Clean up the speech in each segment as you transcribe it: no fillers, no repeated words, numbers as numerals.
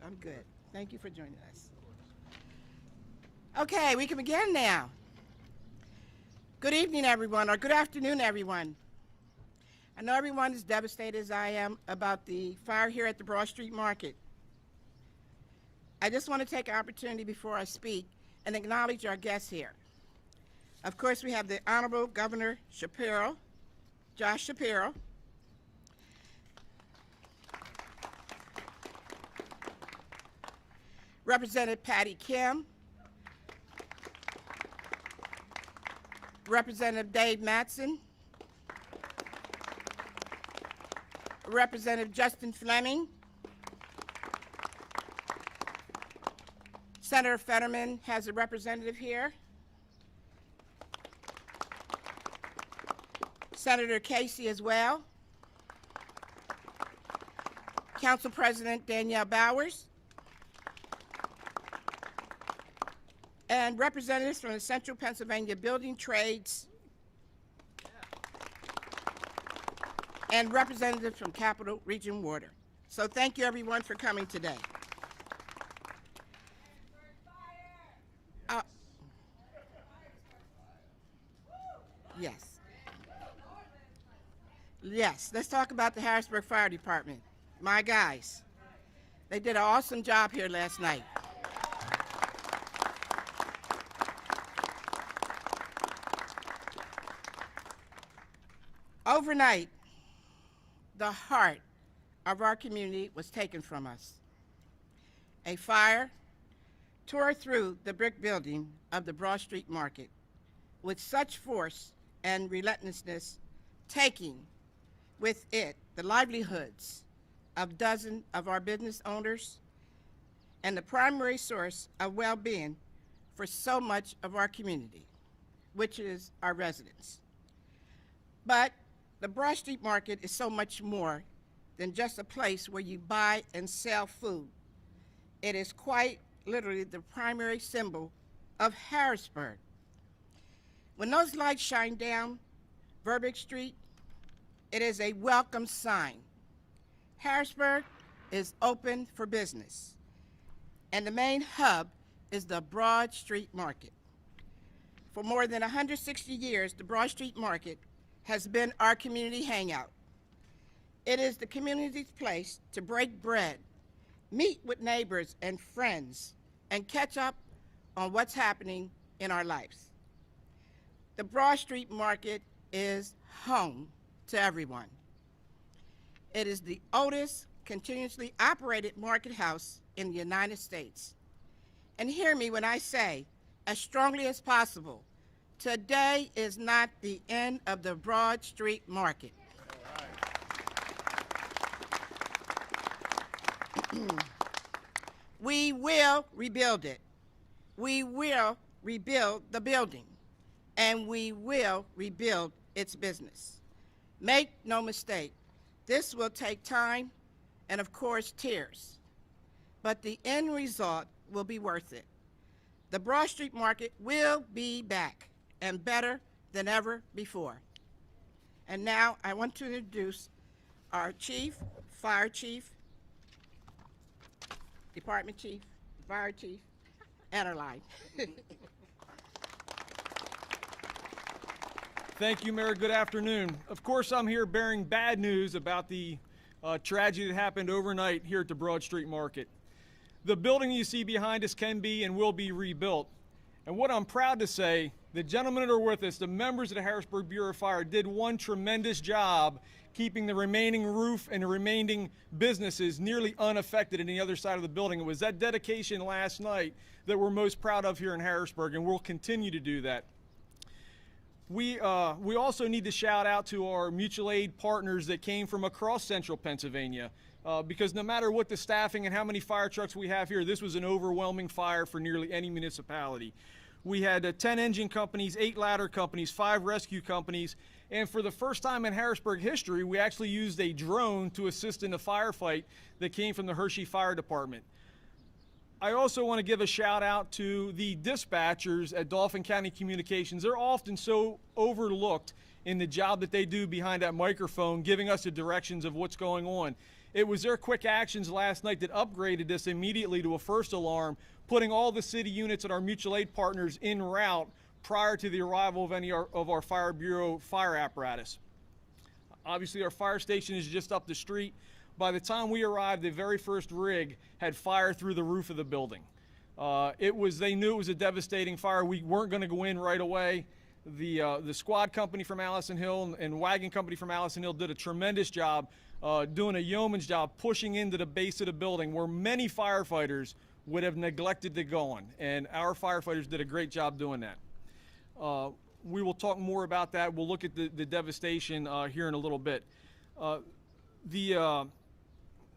I'm good. Thank you for joining us. Okay, we can begin now. Good evening, everyone, or good afternoon, everyone. I know everyone is devastated as I am about the fire here at the Broad Street Market. I just want to take an opportunity before I speak and acknowledge our guests here. Of course, we have the Honorable Governor Shapiro, Josh Shapiro. Representative Patty Kim. Representative Dave Mattson. Representative Justin Fleming. Senator Fetterman has a representative here. Senator Casey as well. Council President Danielle Bowers. And representatives from the Central Pennsylvania Building Trades. And representatives from Capital Region Water. So thank you everyone for coming today. Yes. Yes, let's talk about the Harrisburg Fire Department. My guys, they did an awesome job here last night. Overnight, the heart of our community was taken from us. A fire tore through the brick building of the Broad Street Market with such force and relentlessness, taking with it the livelihoods of dozens of our business owners and the primary source of well-being for so much of our community, which is our residents. But the Broad Street Market is so much more than just a place where you buy and sell food. It is quite literally the primary symbol of Harrisburg. When those lights shine down Verbeek Street, it is a welcome sign. Harrisburg is open for business, and the main hub is the Broad Street Market. For more than 160 years, the Broad Street Market has been our community hangout. It is the community's place to break bread, meet with neighbors and friends, and catch up on what's happening in our lives. The Broad Street Market is home to everyone. It is the oldest continuously operated market house in the United States. And hear me when I say, as strongly as possible, today is not the end of the Broad Street Market. We will rebuild it. We will rebuild the building, and we will rebuild its business. Make no mistake, this will take time and, of course, tears, but the end result will be worth it. The Broad Street Market will be back and better than ever before. And now I want to introduce our chief, fire chief, department chief, fire chief, and our line. Thank you, Mayor. Good afternoon. Of course, I'm here bearing bad news about the tragedy that happened overnight here at the Broad Street Market. The building you see behind us can be and will be rebuilt. And what I'm proud to say, the gentlemen that are with us, the members of the Harrisburg Bureau of Fire, did one tremendous job keeping the remaining roof and the remaining businesses nearly unaffected on the other side of the building. It was that dedication last night that we're most proud of here in Harrisburg, and we'll continue to do that. We also need to shout out to our mutual aid partners that came from across central Pennsylvania, because no matter what the staffing and how many fire trucks we have here, this was an overwhelming fire for nearly any municipality. We had 10 engine companies, 8 ladder companies, 5 rescue companies, and for the first time in Harrisburg history, we actually used a drone to assist in the firefight that came from the Hershey Fire Department. I also want to give a shout out to the dispatchers at Dauphin County Communications. They're often so overlooked in the job that they do behind that microphone, giving us the directions of what's going on. It was their quick actions last night that upgraded this immediately to a first alarm, putting all the city units and our mutual aid partners en route prior to the arrival of any of our Fire Bureau fire apparatus. Obviously, our fire station is just up the street. By the time we arrived, the very first rig had fire through the roof of the building. They knew it was a devastating fire. We weren't going to go in right away. The squad company from Allison Hill and wagon company from Allison Hill did a tremendous job, doing a yeoman's job, pushing into the base of the building where many firefighters would have neglected to go on. And our firefighters did a great job doing that. We will talk more about that. We'll look at the devastation here in a little bit.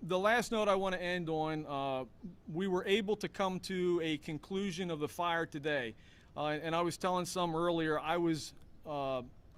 The last note I want to end on, we were able to come to a conclusion of the fire today. And I was telling some earlier,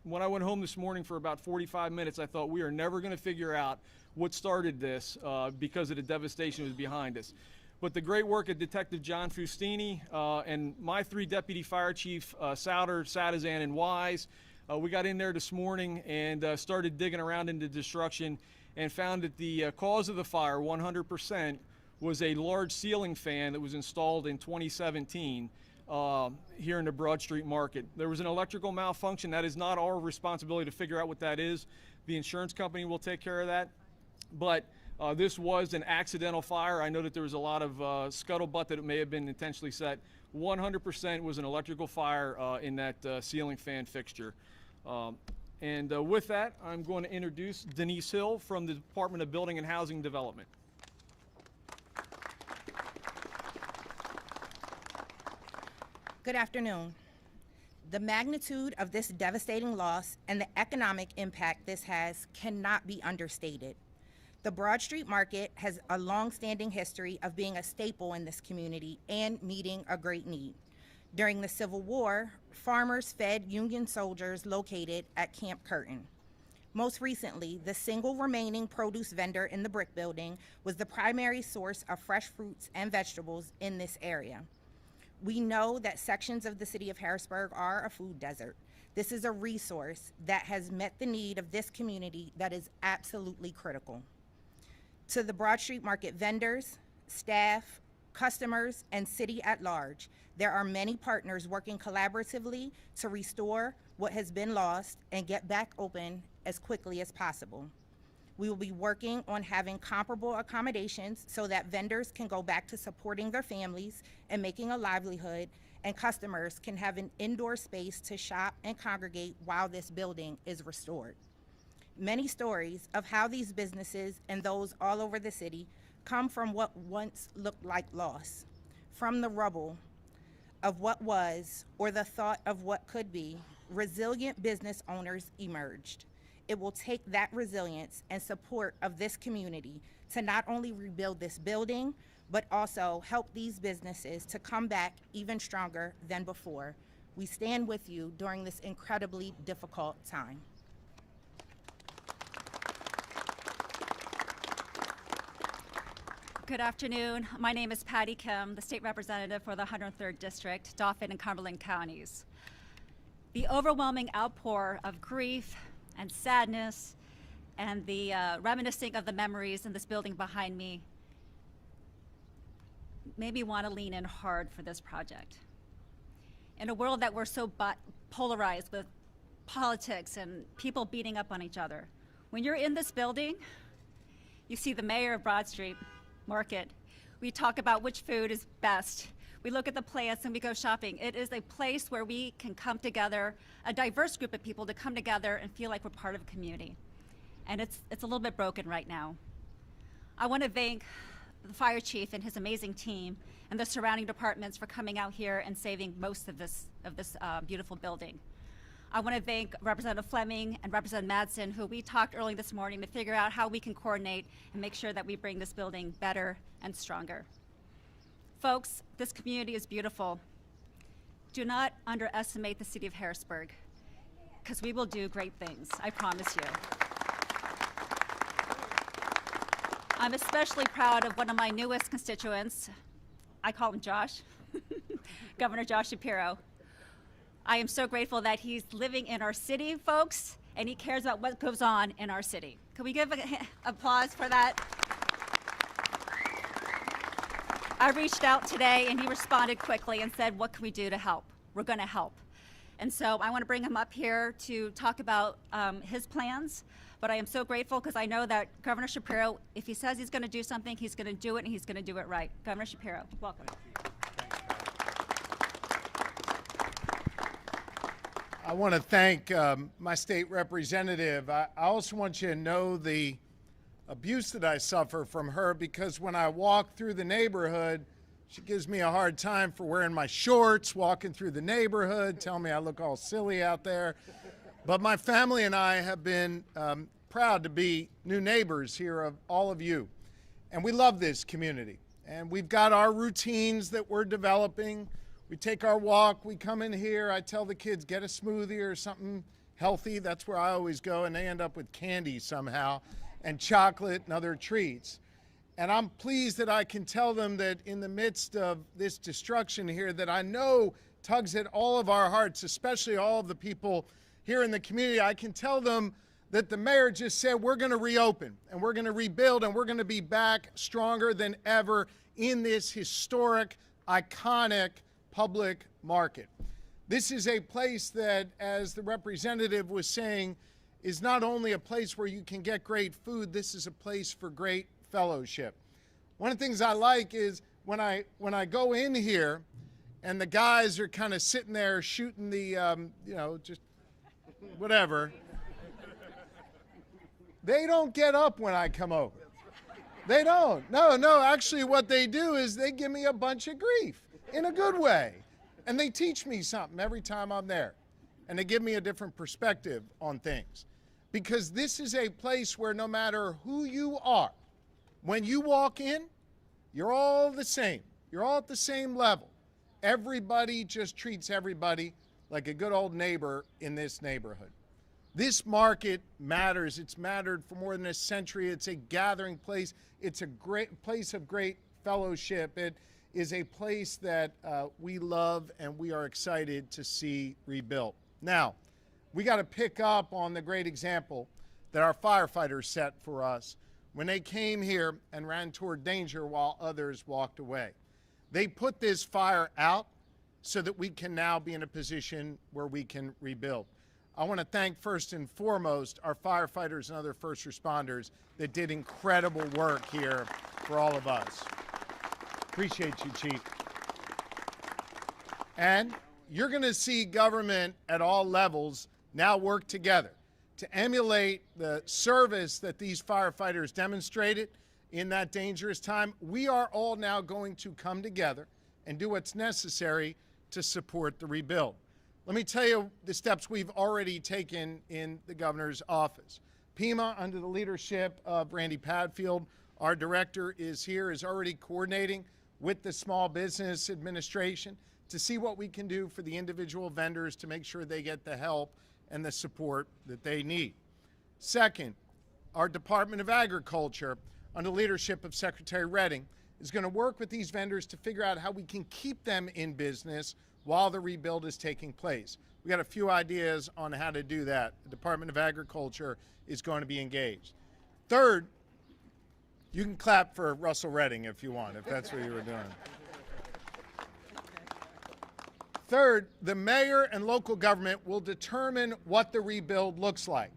when I went home this morning for about 45 minutes, I thought we are never going to figure out what started this because of the devastation that was behind us. But the great work of Detective John Fustini and my 3 deputy fire chief, Souter, Sadazan, and Wise, we got in there this morning and started digging around into destruction and found that the cause of the fire, 100%, was a large ceiling fan that was installed in 2017 here in the Broad Street Market. There was an electrical malfunction. That is not our responsibility to figure out what that is. The insurance company will take care of that. But this was an accidental fire. I know that there was a lot of scuttlebutt that it may have been intentionally set. 100% was an electrical fire in that ceiling fan fixture. With that, I'm going to introduce Denise Hill from the Department of Building and Housing Development. Good afternoon. The magnitude of this devastating loss and the economic impact this has cannot be understated. The Broad Street Market has a long-standing history of being a staple in this community and meeting a great need. During the Civil War, farmers fed Union soldiers located at Camp Curtin. Most recently, the single remaining produce vendor in the brick building was the primary source of fresh fruits and vegetables in this area. We know that sections of the city of Harrisburg are a food desert. This is a resource that has met the need of this community that is absolutely critical. To the Broad Street Market vendors, staff, customers, and city at large, there are many partners working collaboratively to restore what has been lost and get back open as quickly as possible. We will be working on having comparable accommodations so that vendors can go back to supporting their families and making a livelihood, and customers can have an indoor space to shop and congregate while this building is restored. Many stories of how these businesses and those all over the city come from what once looked like loss, from the rubble of what was or the thought of what could be. Resilient business owners emerged. It will take that resilience and support of this community to not only rebuild this building, but also help these businesses to come back even stronger than before. We stand with you during this incredibly difficult time. Good afternoon. My name is Patty Kim, the state representative for the 103rd District, Dauphin and Cumberland counties. The overwhelming outpour of grief and sadness and the reminiscing of the memories in this building behind me made me want to lean in hard for this project. In a world that we're so polarized with politics and people beating up on each other, when you're in this building, you see the mayor of Broad Street Market. We talk about which food is best. We look at the plants and we go shopping. It is a place where we can come together, a diverse group of people to come together and feel like we're part of a community. And it's a little bit broken right now. I want to thank the fire chief and his amazing team and the surrounding departments for coming out here and saving most of this beautiful building. I want to thank Representative Fleming and Representative Madsen, who we talked early this morning to figure out how we can coordinate and make sure that we bring this building better and stronger. Folks, this community is beautiful. Do not underestimate the city of Harrisburg, because we will do great things, I promise you. I'm especially proud of one of my newest constituents. I call him Josh, Governor Josh Shapiro. I am so grateful that he's living in our city, folks, and he cares about what goes on in our city. Can we give applause for that? I reached out today, and he responded quickly and said, what can we do to help? We're going to help. And so I want to bring him up here to talk about his plans. But I am so grateful because I know that Governor Shapiro, if he says he's going to do something, he's going to do it, and he's going to do it right. Governor Shapiro, welcome. I want to thank my state representative. I also want you to know the abuse that I suffer from her, because when I walk through the neighborhood, she gives me a hard time for wearing my shorts, walking through the neighborhood, telling me I look all silly out there. But my family and I have been proud to be new neighbors here of all of you. And we love this community. And we've got our routines that we're developing. We take our walk, we come in here, I tell the kids, get a smoothie or something healthy. That's where I always go, and they end up with candy somehow, and chocolate and other treats. And I'm pleased that I can tell them that in the midst of this destruction here, that I know tugs at all of our hearts, especially all of the people here in the community. I can tell them that the mayor just said we're going to reopen and we're going to rebuild and we're going to be back stronger than ever in this historic, iconic public market. This is a place that, as the representative was saying, is not only a place where you can get great food, this is a place for great fellowship. One of the things I like is when I go in here and the guys are kind of sitting there shooting the, just whatever, they don't get up when I come over. They don't. No, actually what they do is they give me a bunch of grief in a good way. And they teach me something every time I'm there. And they give me a different perspective on things. Because this is a place where no matter who you are, when you walk in, you're all the same. You're all at the same level. Everybody just treats everybody like a good old neighbor in this neighborhood. This market matters. It's mattered for more than a century. It's a gathering place. It's a great place of great fellowship. It is a place that we love and we are excited to see rebuilt. Now, we got to pick up on the great example that our firefighters set for us when they came here and ran toward danger while others walked away. They put this fire out so that we can now be in a position where we can rebuild. I want to thank first and foremost our firefighters and other first responders that did incredible work here for all of us. Appreciate you, Chief. And you're going to see government at all levels now work together to emulate the service that these firefighters demonstrated in that dangerous time. We are all now going to come together and do what's necessary to support the rebuild. Let me tell you the steps we've already taken in the governor's office. PEMA, under the leadership of Randy Padfield, our director, is already coordinating with the Small Business Administration to see what we can do for the individual vendors to make sure they get the help and the support that they need. Second, our Department of Agriculture, under the leadership of Secretary Redding, is going to work with these vendors to figure out how we can keep them in business while the rebuild is taking place. We got a few ideas on how to do that. The Department of Agriculture is going to be engaged. Third, you can clap for Russell Redding if you want, if that's what you were doing. Third, the mayor and local government will determine what the rebuild looks like.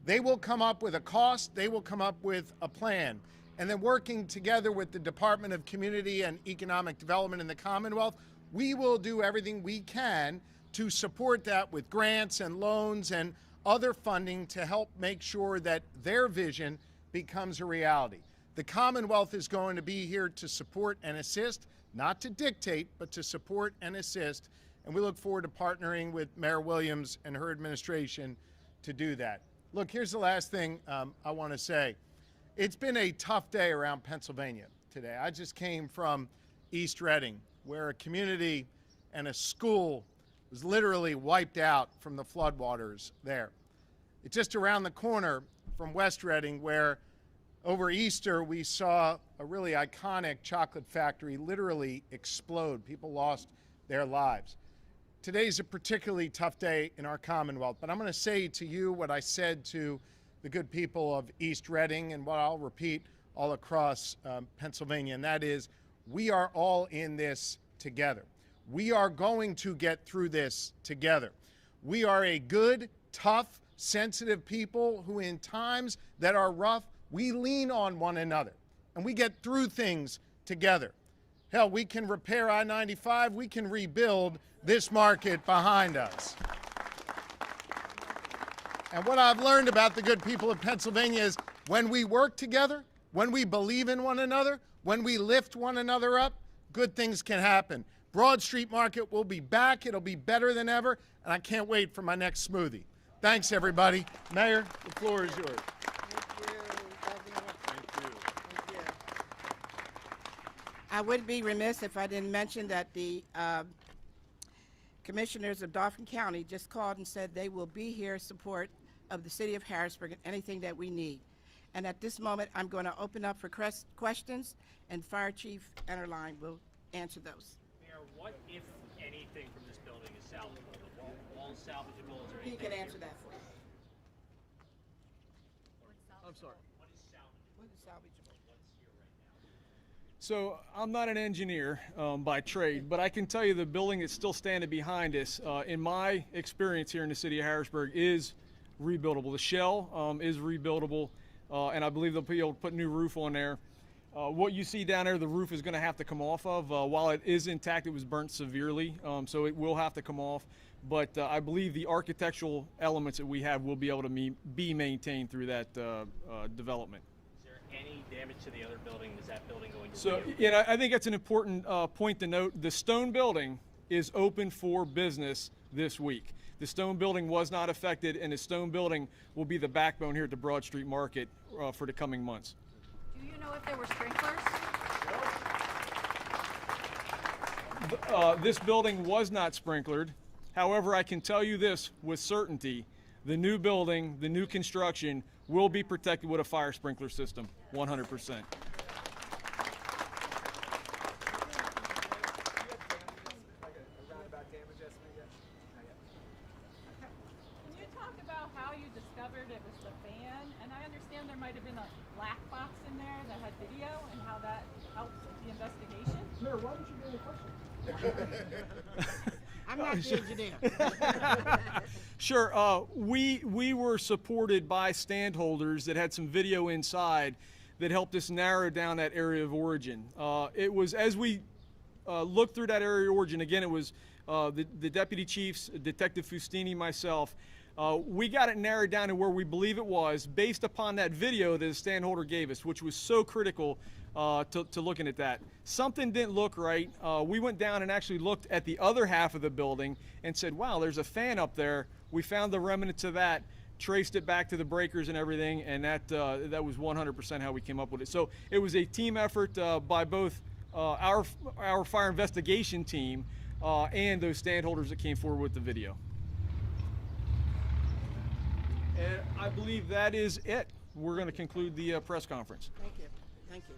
They will come up with a cost, they will come up with a plan, and then working together with the Department of Community and Economic Development in the Commonwealth, we will do everything we can to support that with grants and loans and other funding to help make sure that their vision becomes a reality. The Commonwealth is going to be here to support and assist, not to dictate, but to support and assist. And we look forward to partnering with Mayor Williams and her administration to do that. Look, here's the last thing I want to say. It's been a tough day around Pennsylvania today. I just came from East Reading, where a community and a school was literally wiped out from the floodwaters there. It's just around the corner from West Reading, where over Easter we saw a really iconic chocolate factory literally explode. People lost their lives. Today's a particularly tough day in our Commonwealth, but I'm going to say to you what I said to the good people of East Reading and what I'll repeat all across Pennsylvania, and that is, We are all in this together. We are going to get through this together. We are a good, tough, sensitive people who in times that are rough, we lean on one another and we get through things together. Hell, we can repair I-95, we can rebuild this market behind us. And what I've learned about the good people of Pennsylvania is when we work together, when we believe in one another, when we lift one another up, good things can happen. Broad Street Market will be back. It'll be better than ever, and I can't wait for my next smoothie. Thanks, everybody. Mayor, the floor is yours. Thank you. I would be remiss if I didn't mention that the commissioners of Dauphin County just called and said they will be here in support of the city of Harrisburg and anything that we need. And at this moment, I'm going to open up for questions, and Fire Chief Enterline will answer those. Mayor, what, if anything, from this building is salvageable? The wall salvageable? Is there He anything can here? answer that for you. I'm sorry. What is salvageable? What is salvageable? What's here right now? So I'm not an engineer by trade, but I can tell you the building that's still standing behind us, in my experience here in the city of Harrisburg, is rebuildable. The shell is rebuildable, and I believe they'll be able to put new roof on there. What you see down there, the roof is going to have to come off of. While it is intact, it was burnt severely, so it will have to come off. But I believe the architectural elements that we have will be able to be maintained through that development. Is there any damage to the other building? Is that building going to So, be? you know, I think that's an important point to note. The stone building is open for business this week. The stone building was not affected, and the stone building will be the backbone here at the Broad Street Market for the coming months. Do you know if there were sprinklers? This building was not sprinklered. However, I can tell you this with certainty: the new building, the new construction, will be protected with a fire sprinkler system, 100%. Can you talk about how you discovered it was the fan? And I understand there might have been a black box in there that had video and how that helped the investigation. Mayor, why don't you get a question? I'm not the engineer. Sure. We were supported by standholders that had some video inside that helped us narrow down that area of origin. It was, as we looked through that area of origin, again, it was the deputy chiefs, Detective Fustini, myself. We got it narrowed down to where we believe it was based upon that video that the standholder gave us, which was so critical to looking at that. Something didn't look right. We went down and actually looked at the other half of the building and said, wow, there's a fan up there. We found the remnants of that, traced it back to the breakers and everything, and that was 100% how we came up with it. So it was a team effort by both our fire investigation team and those standholders that came forward with the video. And I believe that is it. We're going to conclude the press conference. Thank you. Thank you.